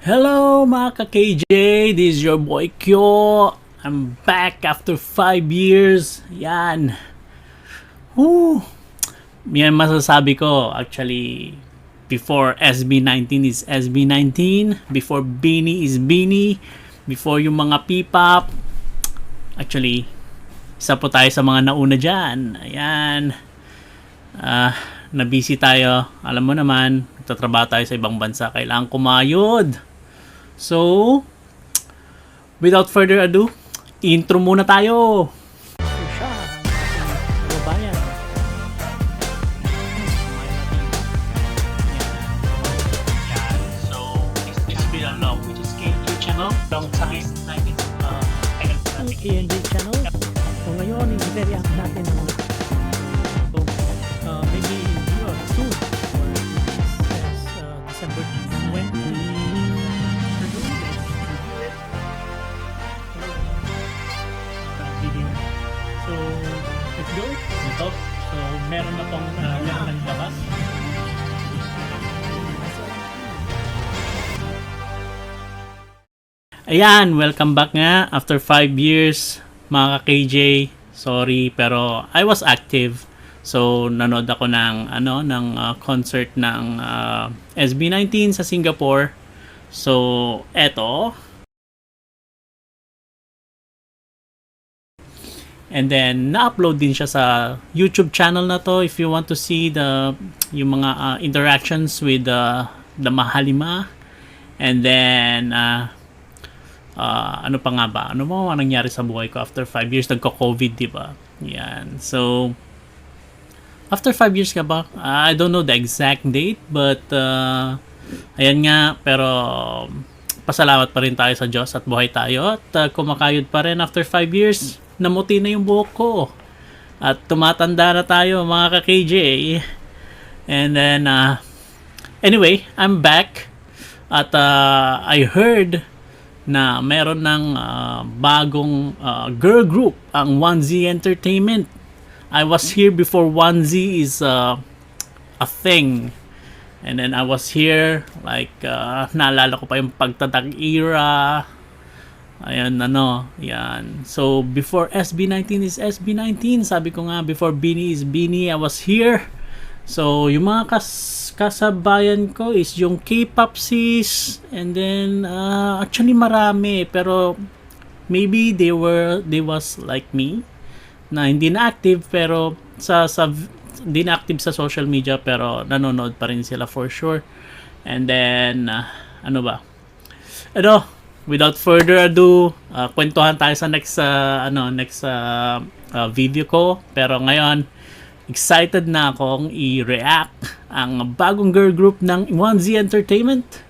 Hello mga ka-KJ, this is your boy Kyo. I'm back after 5 years. Yan. Woo. Yan masasabi ko. Actually, before SB19 is SB19. Before Beanie is Beanie. Before yung mga P-pop. Actually, isa po tayo sa mga nauna dyan. Ayan. Na-busy tayo. Alam mo naman, nagtatrabaho tayo sa ibang bansa. Kailangan kumayod. So, without further ado, intro muna tayo. Siya, babayan. So, it's been a long, which is KNJ channel, long time, KNJ channel. So, ngayon, i-react natin ng mga maybe soon, or December 20. So, let's go. Ito. So, meron na pong labas. Ayan, welcome back nga after 5 years mga ka-KJ. Sorry pero I was active. So nanood ako ng concert ng SB19 sa Singapore. So eto. And then na-upload din siya sa YouTube channel na to if you want to see yung mga interactions with the Mahalima. And then ano pa nga ba? Ano mo nangyari sa buhay ko after 5 years? Nagko-COVID, di ba? Yan. So, after 5 years ka ba? I don't know the exact date, but ayan nga. Pero, pasalamat pa rin tayo sa Diyos at buhay tayo. At kumakayod pa rin after 5 years. Namuti na yung buhok ko. At tumatanda na tayo, mga ka-KJ. And then, anyway, I'm back. At I heard na meron ng bagong girl group ang 1Z Entertainment. I was here before 1Z is a thing. And then I was here like naalala ko pa yung pagtatag era. Ayan yan. So before SB19 is SB19, sabi ko nga before Beanie is Beanie, I was here. So, yung mga kasabayan ko is yung K-pop sis, and then actually marami, pero maybe they was like me na hindi na active pero hindi na active sa social media pero nanonood pa rin sila for sure. And then without further ado, kwentuhan tayo sa next video ko. Pero ngayon excited na akong i-react ang bagong girl group ng 1Z Entertainment,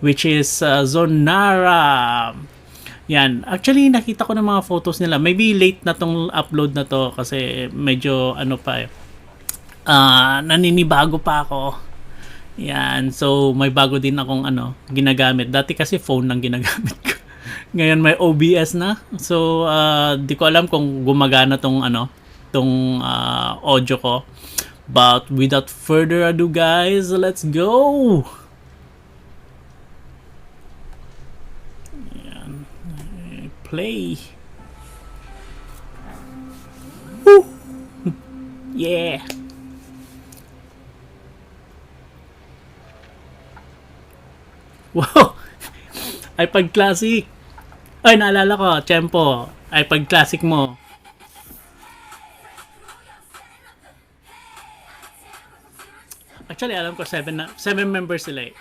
which is Zonara. Yan. Actually, nakita ko ng mga photos nila. Maybe late na tong upload na to kasi medyo naninibago pa ako. Yan. So, may bago din akong ginagamit. Dati kasi phone lang ginagamit ko. Ngayon may OBS na. So, di ko alam kung gumagana tong audio ko. But without further ado guys, let's go! Ayan. Play. Woo! Yeah! Wow! iPad Classic! Ay, naalala ko, Tempo. iPad Classic mo. Actually, alam ko 7 members sila eh.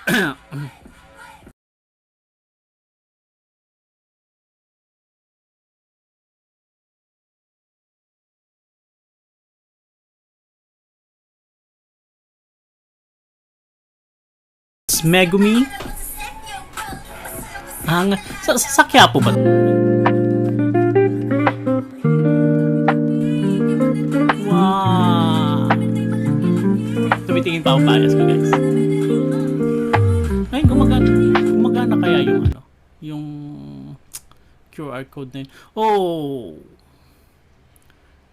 Megumi. Sa Quiapo ba? Wow. Tumitingin pa ako bias ko guys. Ay, gumagana kaya yung QR code na yun. Oh,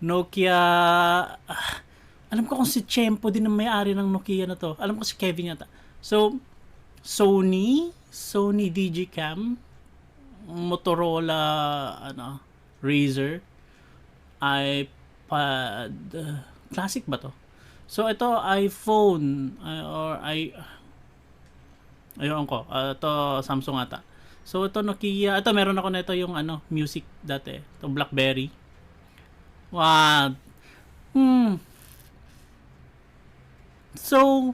Nokia. Alam ko kung si Chempo din ang may-ari ng Nokia na to. Alam ko si Kevin yata. So Sony Digicam, Motorola, ano, Razer, iPad, classic ba to? So ito iPhone, or ayun ko, ito Samsung ata. So ito Nokia, ito meron ako nito yung ano, music dati, ito BlackBerry. Wow. Hmm. So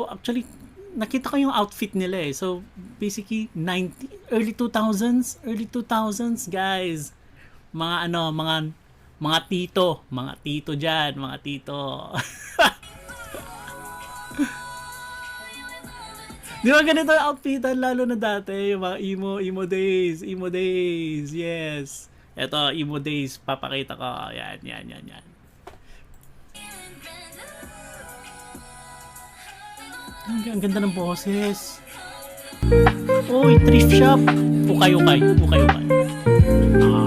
actually nakita ko yung outfit nila eh. So basically early 2000s guys. Mga ano, mga tito diyan, mga tito. Di ba ganito yung outfitan lalo na dati, yung mga emo days, yes. Eto, emo days, papakita ko. Yan. Ang ganda ng boses. Uy, thrift shop. Ukay. Ah.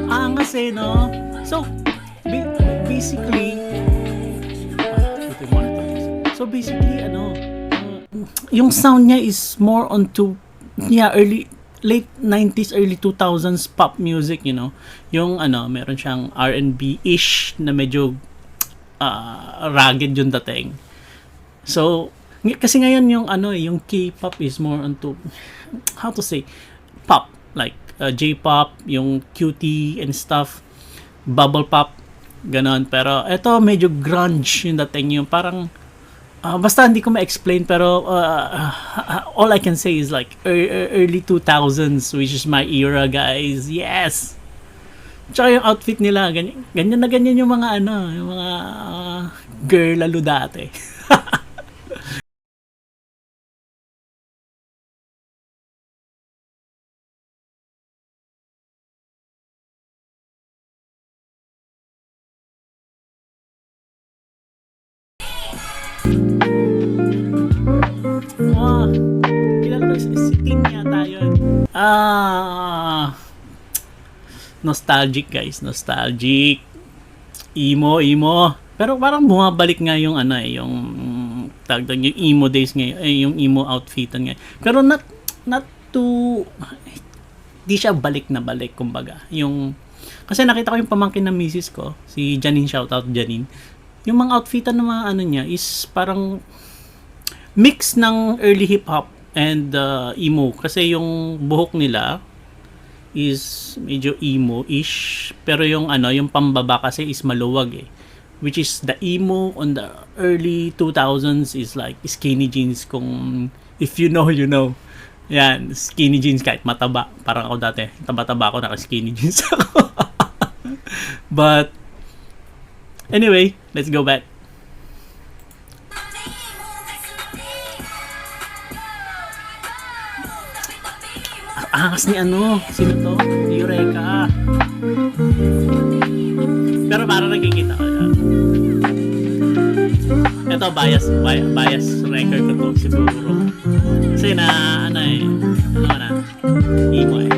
Angas eh, no? So, basically, ito yung monitor. So, basically, ano, yung sound niya is more onto, late 90s, early 2000s pop music, you know? Yung, ano, meron siyang R&B-ish na medyo rugged yung dating. So, kasi ngayon yung, ano, yung K-pop is more onto, how to say, pop, like, J-pop, yung QT and stuff, bubble pop, ganon. Pero eto medyo grunge yung dating, yung parang basta hindi ko ma-explain, pero all I can say is like early 2000s, which is my era, guys. Yes. Tsaka yung outfit nila, ganyan yung mga ano, yung mga girl lalo dati. Wow. Kilala ko si Tin yata yun. Nostalgic guys, nostalgic. Emo. Pero parang bumabalik nga yung ano eh, yung tagdag yung emo days ngayon, yung emo outfitan ngayon. Pero not too, di siya balik na balik kumbaga. Yung kasi nakita ko yung pamangkin ng misis ko, si Janine, shoutout Janine. Yung mga outfitan ng mga ano niya is parang mix ng early hip hop and emo, kasi yung buhok nila is medyo emo-ish, pero yung ano, yung pambaba kasi is maluwag eh, which is the emo on the early 2000s is like skinny jeans, kung if you know you know. Yan, skinny jeans kahit mataba, parang ako dati taba-taba ako, naka skinny jeans ako. But anyway, let's go back. Angas ni ano, sino to? Eureka. Pero parang nakikita ko yan. Ito, bias record ko to siguro. Kasi na, ano eh, ano na, emo eh.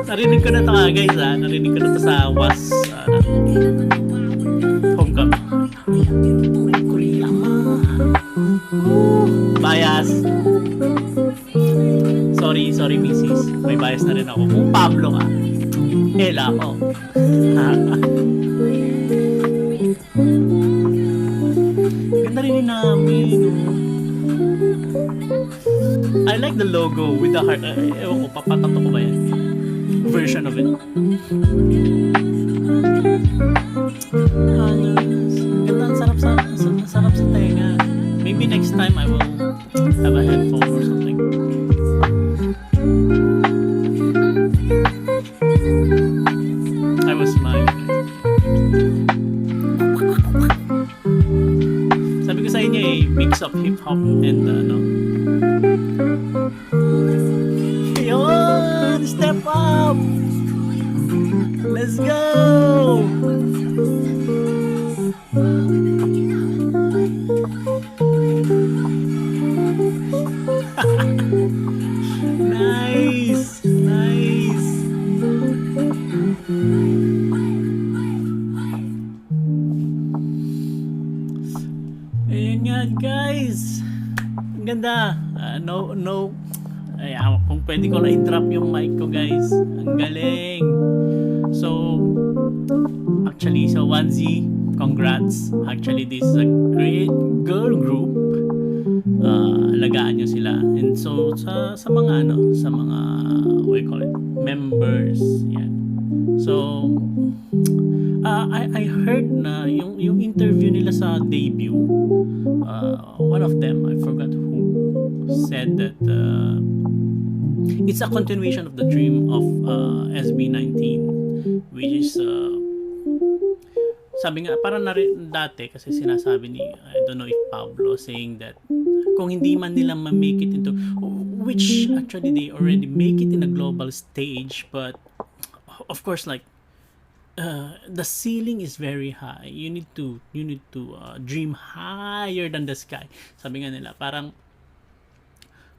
Narinig ko na to guys narinig ko na to sa was, homecoming. Bias. Sorry misis. May bias na rin ako. Kung Pablo ka, Ella ako. Ganda rin namin. I like the logo with the heart. Ewan ko, papatato ko ba yan? Version of it. Ganda, sarap sa tenga. Maybe next time I will have a headphone or something. I was smiling. Sabi ko sa inyo mix of hip-hop and no. Yun! Step up! Let's go! No. Ay, kung pwede ko na i-drop yung mic ko, guys. Ang galing. So, actually, so 1Z, congrats. Actually, this is a great girl group. Alagaan nyo sila. And so, sa mga sa mga, what do you call it, members. Yan. So, I heard na yung interview nila sa debut, one of them, I forgot who, said that it's a continuation of the dream of SB19, which is sabi nga para na rin dati kasi sinasabi ni, I don't know if Pablo, saying that kung hindi man nila ma-make it into, which actually they already make it in a global stage, but of course, like, the ceiling is very high. You need to dream higher than the sky. Sabi nga nila, parang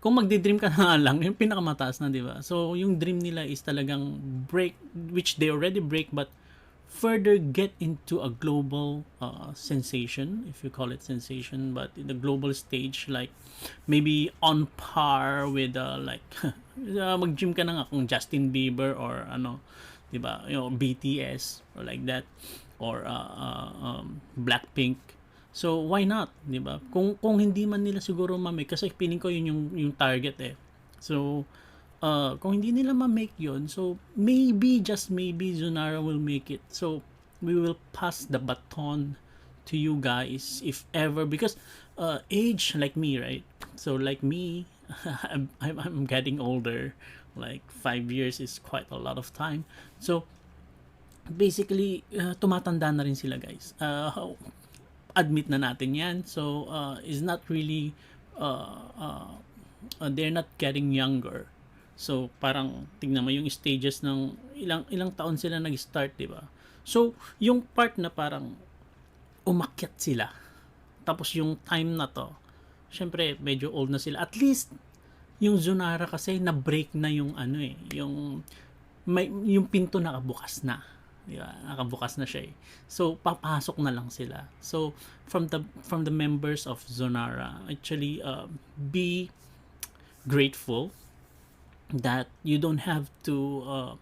kung magdi-dream ka na lang, yung pinakamataas na, di ba? So, yung dream nila is talagang break, which they already break, but further get into a global sensation, if you call it sensation, but in the global stage, like maybe on par with like mag-gym ka na nga kung Justin Bieber or ano, di ba, BTS or like that, or Blackpink. So why not, di ba? Kung hindi man nila siguro ma-make, kasi piling ko yun yung target eh. So kung hindi nila ma-make yun, so maybe, just maybe, Zonara will make it. So we will pass the baton to you guys if ever, because age, like me, right? So like me, I'm getting older. Like 5 years is quite a lot of time. So basically, tumatanda na rin sila, guys. Admit na natin yan. So is not really they're not getting younger. So parang tingnan mo yung stages ng ilang taon sila nag-start, di ba? So yung part na parang umakyat sila, tapos yung time na to, syempre medyo old na sila. At least yung Zonara kasi na-break na yung yung pinto nakabukas na. Diba? Nakabukas na siya eh. So papasok na lang sila. So from the members of Zonara, actually be grateful that you don't have to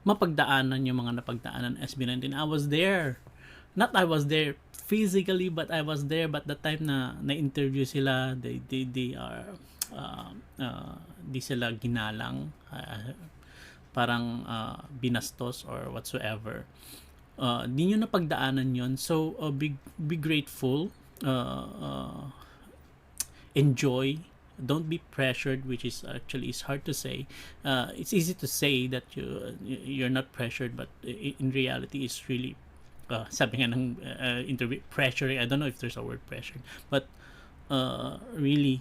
mapagdaanan yung mga napagdaanan SB19. I was there. Not I was there physically, but I was there. But the time na interview sila, they are di sila ginalang, parang binastos or whatsoever. Di nyo napagdaanan yon. So be grateful, enjoy. Don't be pressured, which is actually is hard to say. It's easy to say that you're not pressured, but in reality, it's really sabi nga ng interview, pressure. I don't know if there's a word pressure, but really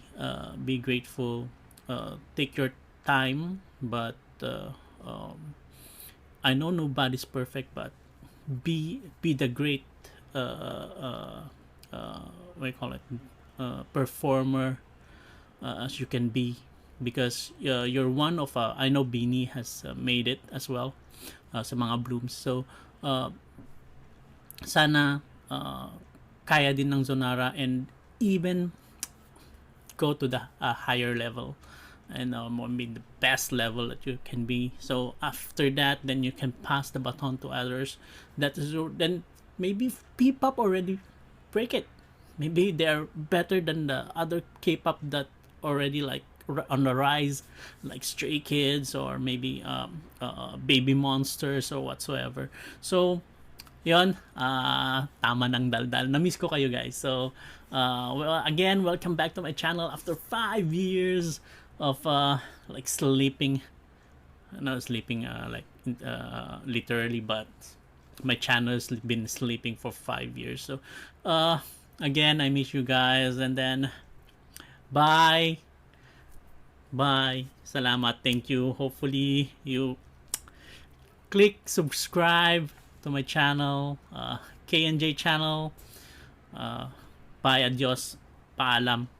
be grateful. Take your time, but I know nobody's perfect, but be the great what do you call it, performer as you can be, because you're one of I know Beanie has made it as well sa mga blooms. So sana kaya din ng Zonara and even go to the higher level and maybe the best level that you can be. So after that, then you can pass the baton to others. That is, then maybe P-pop already break it. Maybe they're better than the other K-pop that already like on the rise, like Stray Kids or maybe Baby Monsters or whatsoever. So yon, tama ng daldal. Na-miss ko kayo, guys. So well, again, welcome back to my channel after 5 years of like sleeping. Not sleeping like literally, but my channel has been sleeping for 5 years. So again, I miss you guys, and then bye. Salamat. Thank you. Hopefully you click subscribe to my channel, KNJ channel. Bye. Adios. Paalam.